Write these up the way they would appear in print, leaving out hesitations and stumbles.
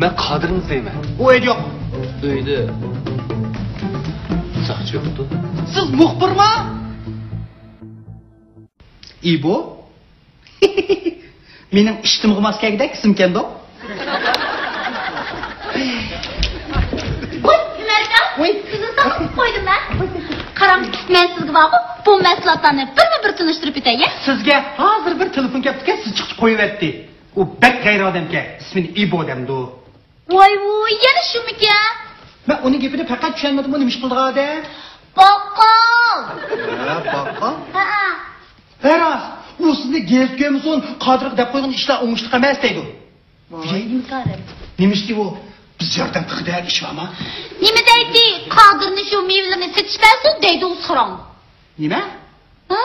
Ben Kadir'ini sevmem. O ev yok. Öyle. Sakçı yoktu. Siz muhbir mi? İbo? Benim iştim maskegidek simkendo. Oy, Ümercan. Oy. Kızın sakın koydum ben. Karam, ben sizge bakıp bu meslatlarını bir tanıştırıp eteyim. Sizge hazır bir telefon kaptıken siz çıkıp koyuverdi. O bek gayri adamke. İsmini İbo demdi o. Voy voy, yana şu mikan? Ben onun gibini fakat düşünmedim, o neymiş kıldığı adam? Bakkal. Bakkal? Ha. Heras, o sizni gelip gelmesin, Kadir'ı dep koyduğun işler oңuштық emas deydi. Voy, imkarım. Neymiş ki bu? Biz yardım kıqdayar iş var mı? Nime deydi? Kadir'ni şu meyvelerini setişmezsin deydi o sıram. Nime? Ha?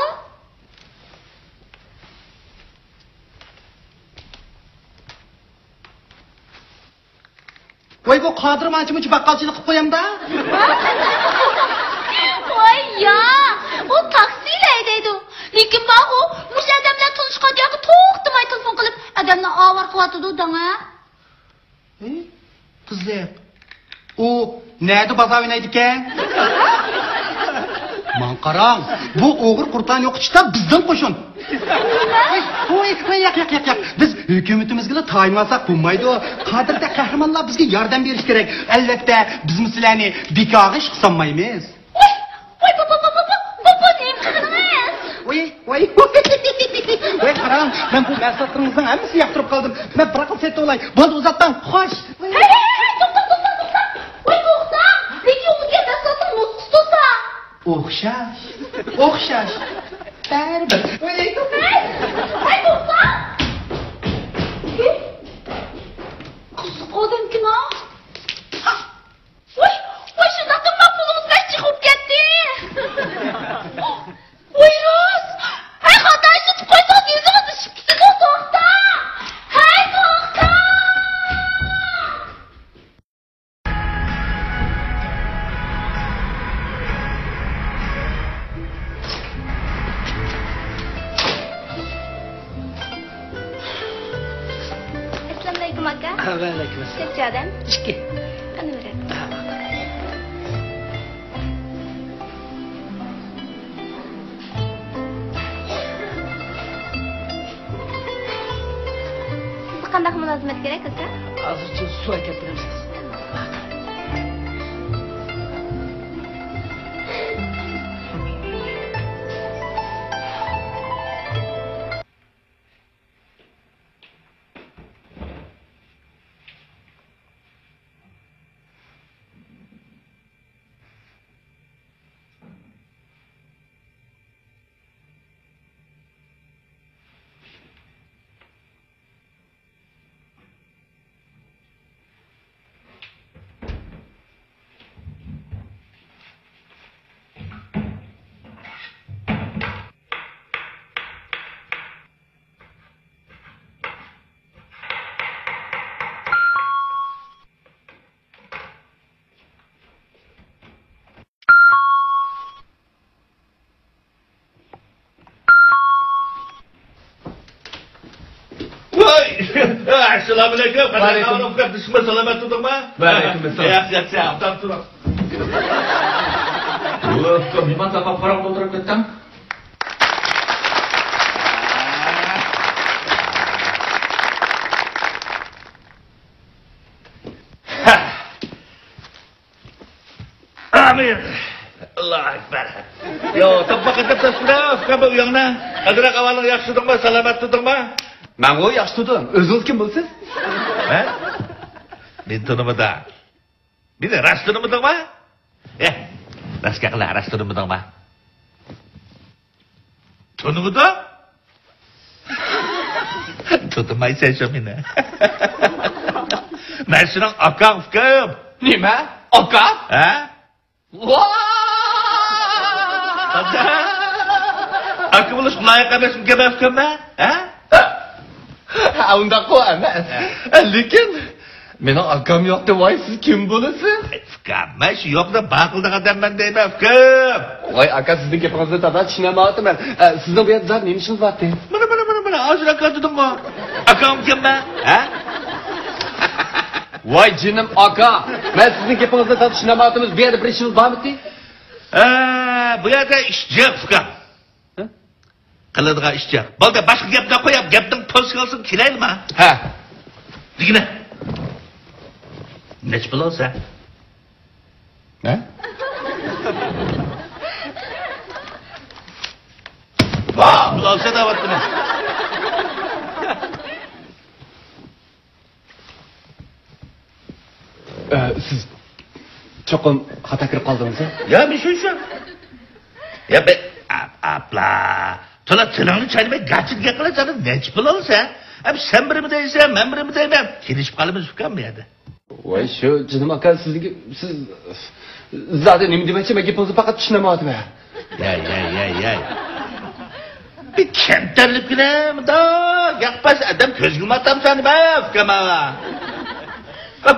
Voy bu Kadir mançımıcı bakkalcılık qilib qo'yam da. Voy ya, o taksiyle deydi. Lekin bak o, muş adamlar tanışkan diye to'xtamay telefon qilib, adamni avar qilyotdi dana. Qizlar. O nerede baza oynaydı ekan? Man qarang, bu o'g'ir qurtlarni yo'qotishda bizdan qo'shin. Voy, yak. Biz hukumatimizga tayinmasak bo'lmaydi. Qadirda qahramonlar bizga yordam berish kerak. Albatta, biz sizlarni bekorga ish qilmaymiz. Voy, baba, neyim qildingiz? Voy, qarang, men bu maslahatlaringizdan hammasiga yoqtirib qoldim. Men bir aql setib olay. Bo'ldi, uzatdan. Xo'sh. Hey, to'xta. Voy, to'xta. Lekin o'zga dasturni nutq tutsa. O'xshash. Baribir. Hey, to'xta. Qiziq odamkin ha. Voy, shundoq maqulimiz chiqib ketdi. Voy, Roz. Hey, Xudoy, tutib qo'ysangiz yuzingizni shipkisiz to'xta. Hey, to'xta. Assalamualaikum aka. Waalaikumsalam. Sejadan. Ikki. Qani beradi. qanday mulozimat kerak aka? Hozircha suv akab beramiz. Assalamualaikum. Waalaikumsalam. Semua selamat tudungma? Waalaikumsalam. Siap. Tam turun. Kok gimana apa orang motor ketang? Amin. Allah Akbar. Yo, tempat kita sudah. Kamu yang na? Ada kawan yang tudungma? Selamat tudungma? Ben o yaşlıdım. Özünüz kim bulsun? He? Ben tanımadım. Bir de rast tanımadım mı? Rast kakla rast tanımadım mı? Tanımadım? Tutmayı sen şamine. Ben senin akam fıkım. Nime? Aka? He? Vaaay! Akım oluş layık emesim keme fıkım ne? He? Ha unda koyma. Lekin mening akam yo'qda voy siz kim bo'lasiz? Fıkım. Ben şu yok da bakıldı kadar ben deyim fıkım. Voy aka sizning gapingizni to'g'ri tushunmayapman. Sizning bu yerda nima ishingiz bor deng? Mana. Hazır akam dedim mi? Akam kim ben? He? Voy jinim aka. Men sizning gapingizni to'g'ri tushunmayapman. Bu yerda bir ishingiz bormi deng? Bu yerda ishchi fıkım. Qiladigan ishchi. Bo'ldi, boshqa gapni qo'yib, gapning polsi olsin kelaymi? Ha. Digina. Nech pul olsa? Ne? Vah, pul olsa davatdimi? Siz cho'qim xato kirib qoldingiz. Ya bir şey şu. Ya be abla. Tola tırnağını çaynamay gaçit yakala canım. Nech pul olsa? Abi sen birimi deysen, ben birimi deymem. Kelişip kalımız fıkam mı yedi? Voy shu jinim aka siz zaten nima demoqchi men gapingizni faqat tushunmayapman. Ya. Bir kemterlik bile da yakpas adam közgüm atam seni be fıkama.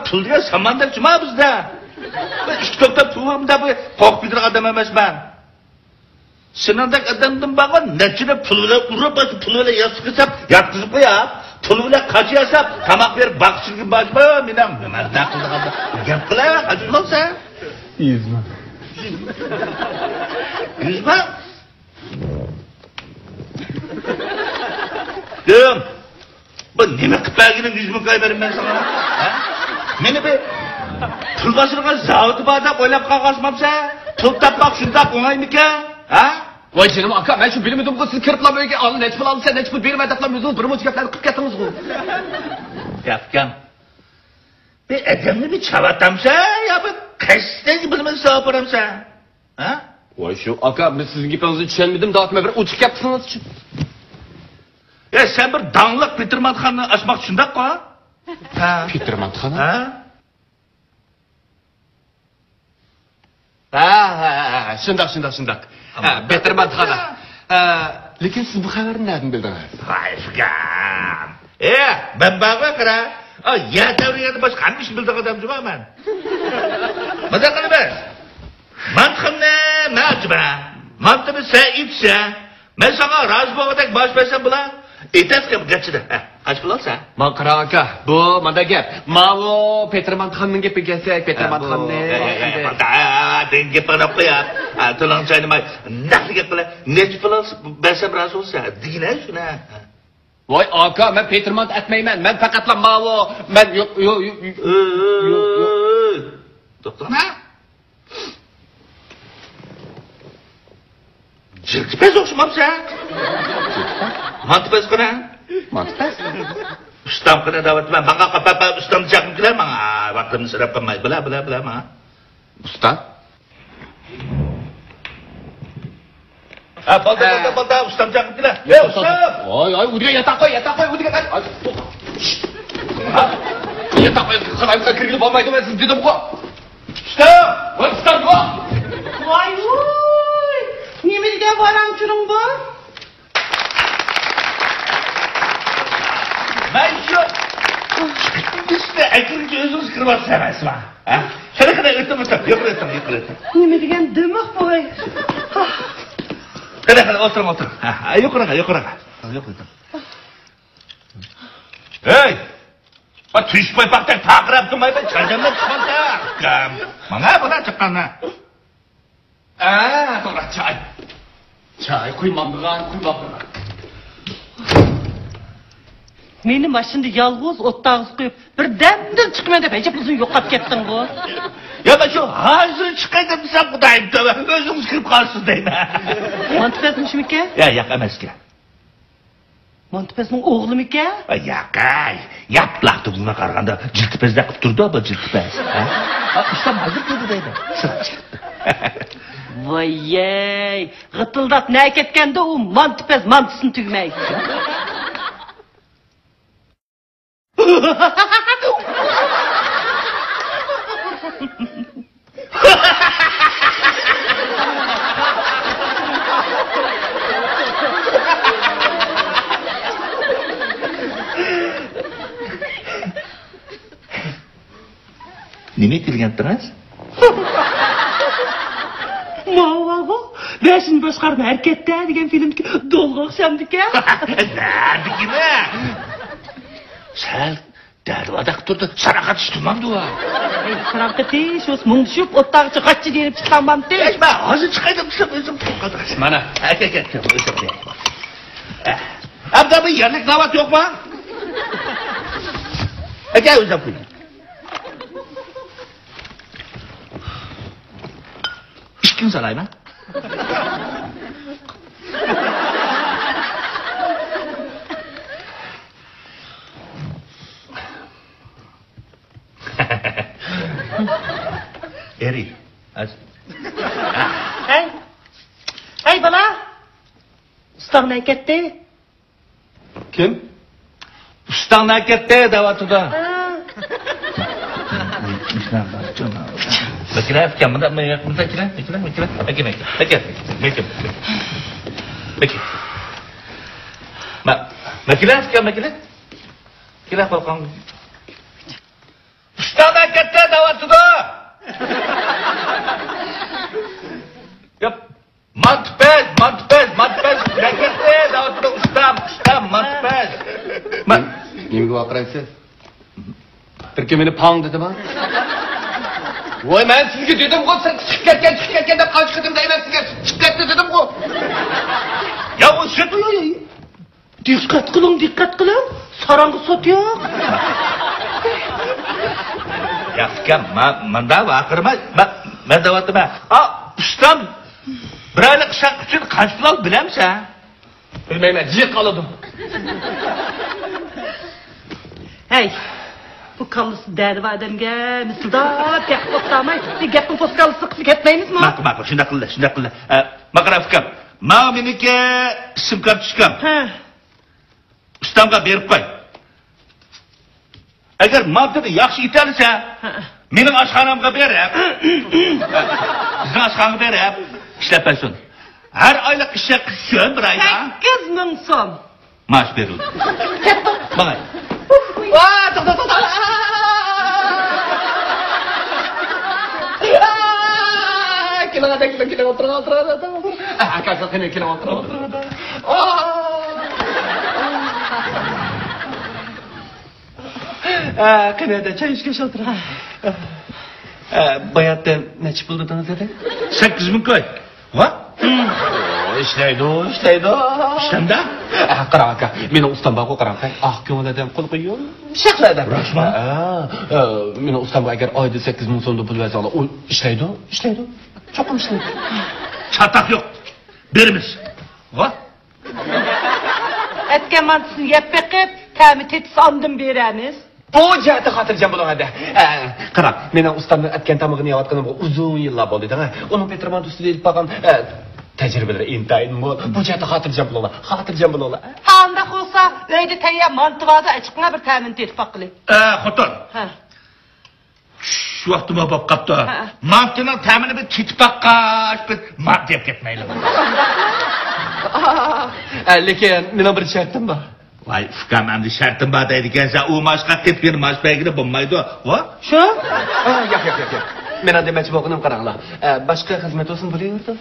Pul diye samandak cuma bizde. Ben iki tokta pulum da bu kork bilir adam emez ben. Sınavdak adamdım bana neçine puluyla uğrap atıp puluyla yastık hesap yatkızıp koyap. Puluyla kaçı hesap tamak ver baksın gibi başma minam. Nerede akıllı kaldı? Gel kıla hadi olsa. 100 ming. 100 ming? Diyorum. Bu neme kıpaginin 100 ming kayberim ben sana? Ha? Meni bir pul basırgan zavıtı bağda oylap kalkasmamsa pul tapmak şundak onay mı ki? Ha? Voy jinim aka men shu bilmadim ku siz kirib qolmayga al nech pul olsa nech pul bermay deb o'zingiz bir muncha gaplarni qilib ketdingiz ku. Yapkan. Bir adamni bir çavatamsa ya bir kaçtan bilmem sağparamsa. Ha? Voy shu aka men sizning gapingizni tushunmadim do'tma bir o'chib ketdingiz shu. Ya sen bir danglik Petermanxonni açmak şundak ku? Ha? Petermanxoni? Ha? Ha, shundoq. Ha, Petermanxoni. Lekin siz bu xabarni nereden bildingiz? Vay fıkam. Ben bağa kıra. Ya devriyede başka hangi iş bildik adamcı var ben? Mada kalıbız. Mantığım ne? Ne acaba? Mantığımı sen içse. Ben sana razı boğadak baş versen bula. İtes ki bu geçidi. Kaç bul olsa? Man qara aka, bu manda gap. Ma bu Petermanxonning gapi kelsak, Petermanxonni. Denge bana koyar. Tulang çaynamay. Nasıl gap bula? Nech bul olsa? Versem razı olsa. Digine şuna. Voy aka, men Petermont etmeymen. Men faqatla mavo. Men yo'q. To'xtama. Jiltipez o'xshamabsan. Montipez qana. Montipez? Ustam qana davatman. Manga qapapa ustam chaqimdilar manga. Vaqtimni sarf qilmay. Bila manga. Usta? Balda ustam chaqimdilar. Ustam. Oy, udiga yata qo'y, udiga qay. Yata qo'y, qalayga kirgilib olmaydi men siz dedim-ku. Ustam! Voy ustam yo'q. Voy, nimaga balandchiring bu? Men shu ishni aytguncha o'zingiz kirib emasmi? Ha? Qanaqa o'tib, yo'qlating. Nima degan demoq bo'y? Qanaqa o'tiring. Ha, yo'qraqa. Hey! Ba tushmay paqtaq taqirab turmaydi, charjamdan chiqmasa. Mana buna chiqqanna. To'g'ri, Çay quymoqman. Meni mashinada yolg'iz o'tdag'iz qo'yib, birdamdan chiqmay deb hech o'zing yo'qolib ketding bu. Ya ben şu hazır çıkay deb desam Xudayim tövbe, o'zingiz kirib qolsiz deyman. Montipezmishmi? Ya yo'q emasga. Montipezning o'g'limi-ki? Yo'qay. Yaplaqdi bunga qaraganda jiltipezda qilib turdi bu jiltipez. Ustam hozir dedi deydi. Voy, g'itildab ne ketganda u Montipez mantisini tugmaydi. Nima kirgandingiz? Mavo, Beshin boshqarma harakatda degan filmga dolg'a o'xshamdi-ku. Nima? Sal darvoda turdi, saraqa tushmamdi u. Saraqa tish, o'z mungshib, o'tdag'icha qachchi deb chiqamamdi. Men hozir chiqay deb o'zim qo'rqadim. Mana, aka, o'zim. Abda bu yerlik davat yo'qmi? Aka, o'zim qo'ying. Kim salayman? Eri. Hey bala. Ustangdan ketdi. Kim? Ustangdan ketdi davatida. Bekle, kamera bekle. Kira kalkan. Ustadan katta davatida. Yap. Montipez. Katta davatida ustam, Montipez. Nimaga vaqiraysiz? Turkiya meni pang dedimi? Voy, men sizga dedim-ku, siz chiqib ketgan deb qancha qidim deyman sizga. Chiqib ketdi dedim-ku. Ya o süt yo'q. Diqqat qiling. Sarang'i sut yo'q. Ya kam, manda vaqirma. Men davatman. Ustam bir oylik ishaq uchun qancha pul bilamsan? Bilmayman, jiq qoladim. Hey. Bu kallısı derdi adamga misildab gap to'xtamay, gapning to'sqalisi qilib ketmaymizmi? Maqul, shunday qildi. Maqrafkam. Meniki sim kart tushgan. Ustamga berib qo'y. Agar maqtada yaxshi yetalsa, mening oshxonamga berib, sizning oshxonaga berib, ishlab bersin. Har oylik ishga qilsin bir oyda 8000 so'm. Maash berildi. Bana. To'xta. Keling, o'tir. Akasi keling, o'tir. Qanada choy ichga o'tir. Bayatdan necha pul dedingiz dedi? 8000 koy. Va? ishlaydi. Ishlamda? Qarang aka, meni ustam bor, qarang. Ko'ngildan qo'l qo'yib, shaqladi. Rashman. Meni ustam agar oyda 8 ming so'mda pul bersa, u ishlaydi. Cho'qim ishlaydi. Çatak yok. Berimiz. Va? Etken mantısını yap bakıp, təmi tetis andım beremiz. Bu jihati xotirjam bo'ling edi. Qarang, meni ustamning aytgan tamog'ini yeyotganim uzun yillar bo'ldi. Uni Petromont ustida ilib qolgan tajribalar intayin mo'l. Bu jihati xotirjam bo'linglar. Anda olsa, öyde teyye mantı varsa açıkına bir təmin tetis bakılı. Xotin. Ha. Şu vaktıma bak kapta. Mantının temini bir kitip bakkaş, bir mant yap ketmeyle. Lekin meni bir shartim bor. Vay fıkam endi şartım var deydiken sen o maşqa ketken maş belgili bulmaydı. Va? Shu? Yo'q. Men demoqchi bo'lganim qaranglar. Boshqa xizmat olsin bo'laverdi.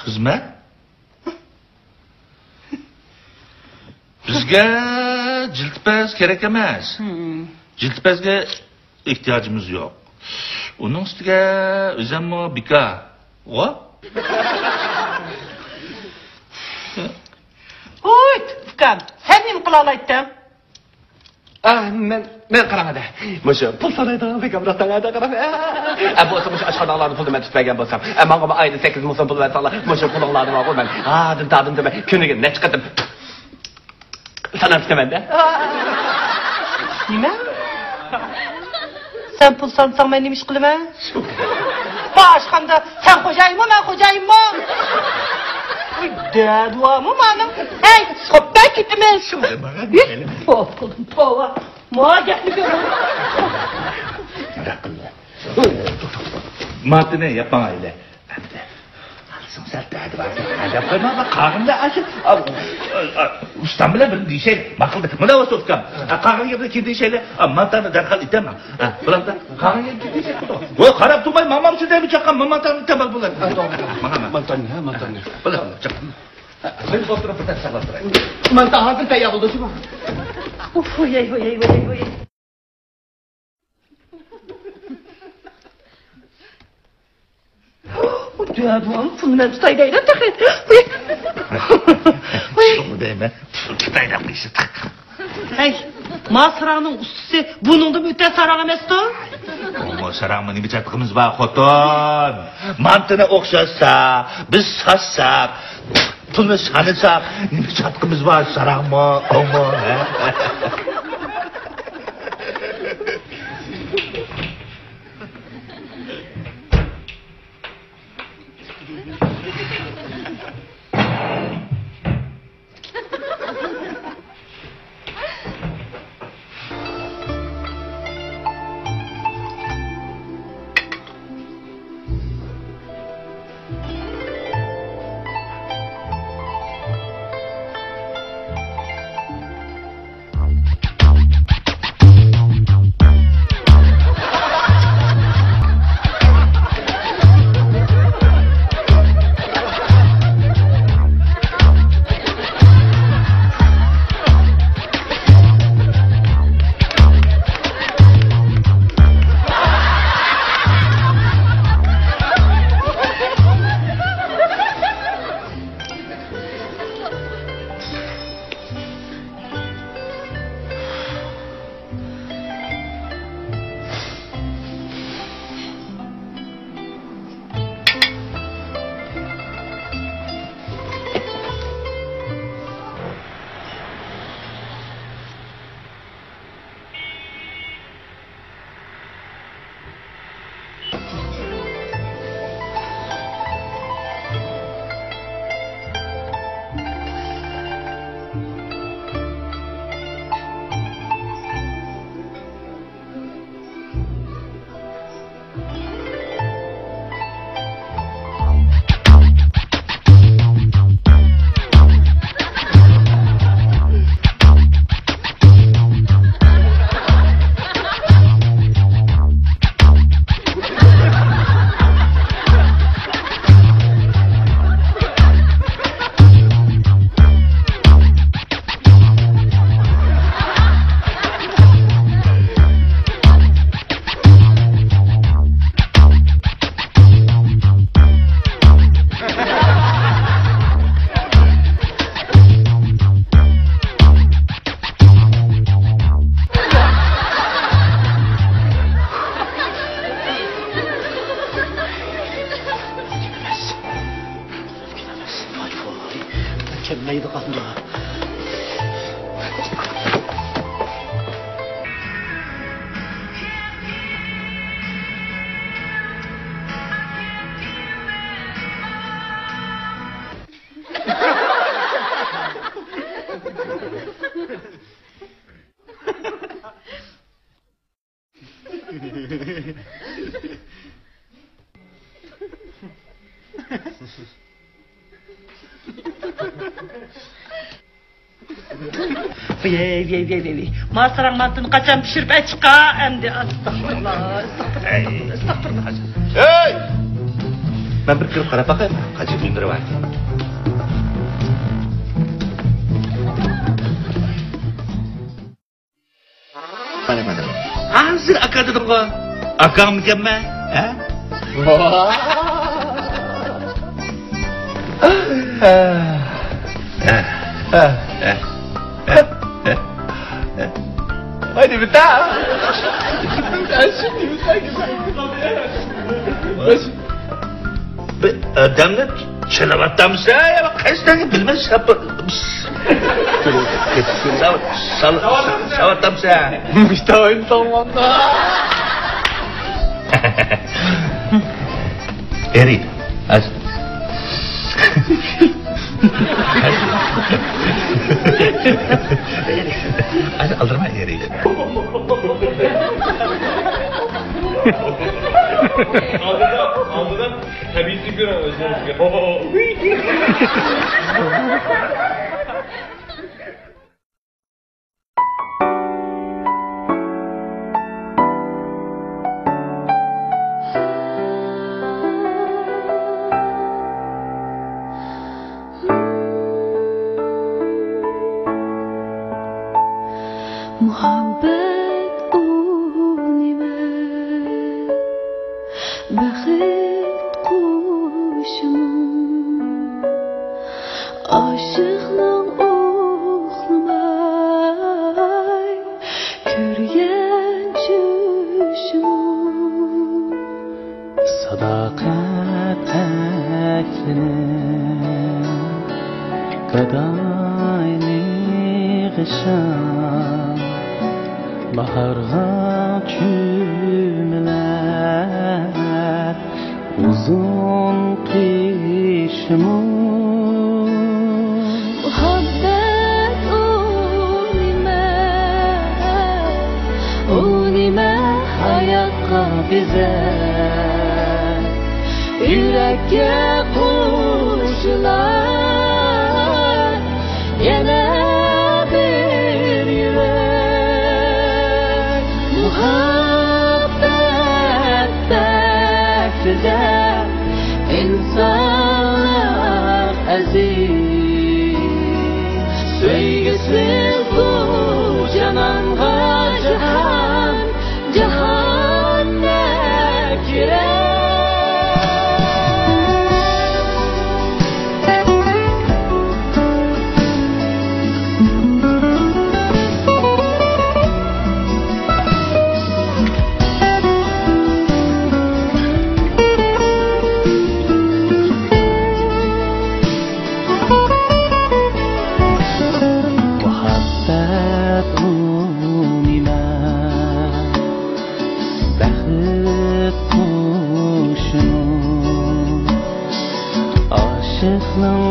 Xizmat? Bizga jiltpaz kerak emas. Jiltpazga ehtiyojimiz yo'q. Uning ustiga o'zimmi bika. Va? Uyt, fıkam, sen neyim kılalayttın? Men qarangada. Musha pul sanaydi, bekamroqdan qarab. Bo'lsa musha ashxonalarni pulni men tutmagan bo'lsam, menga oyda 8 ming so'm pul bersalar, musha pullarni olib men. Dadim deb kuniga necha qatim sanab istamanda. Nima? Sen pul sansan ben neymiş kılıma? Başkanda sen kocayım mı, ben kocayım mı? Uy, deduamı manım. Hey, sohbet gittim ben şu. Pulum, pova. Muğa geldi görüm. Mantı ne yapma öyle. Alsın sen derdi var. Hadi koyma bak karnımda açık. Ustam bile benim bir şey bakıldı. Bu ne olsa ustam. Karnım gibi kendi şeyle mantanı derhal itemem. Ulan da karnım gibi kendi şey kutu. O karab tutmay mamam size bir çakam mantanı itemem bulan. Mantan. Bulan çakam. Ben bu tarafa da salatırayım. Mantan hazır tayyor oldu şu. Uf, uyay. Deduamı pulunu ben tutayım takın. Şunu deme. Tutayla bu işi tak. Hey, Masra'nın üstüsü bunun da müte sarana mesto. O sarağımın bir çatkımız var xotin. Mantını okşasa, biz satsak, pulunu sanırsak, bir çatkımız var sarağımı, o mu? neydi kaldı? Vey. Masarang mantını kaçan pişirip çıka hem de astagfirullah. Estağfurullah. Hey! Ben bir kırıp karap bakayım. Kaçı gündür var. Mana. Hazır aka dedim ko. Akam mükemmel. He? Hadi bir daha. Sen şimdi sanki Adamla çalavattamsa ya bak kaç tane bilmez sapı. Savattamsa. İşte oyun tamamda. Erit. Az. Az aldırma erit. Aldıdan tabii sigara özellikle. Muhabbet unime Baxit kuşum Aşıqlıq oxlamay Körgen çüşüm Sadakat ekline Gadayni gışam Baharga cümleler Uzun kışımı Muhabbet unime hayatqa bize Yürekке kuşlar Yana bir yürek Muhabbet beklide İnsanlar aziz Söygüsüz bu cananğa Cihan nekire Aşıqlıq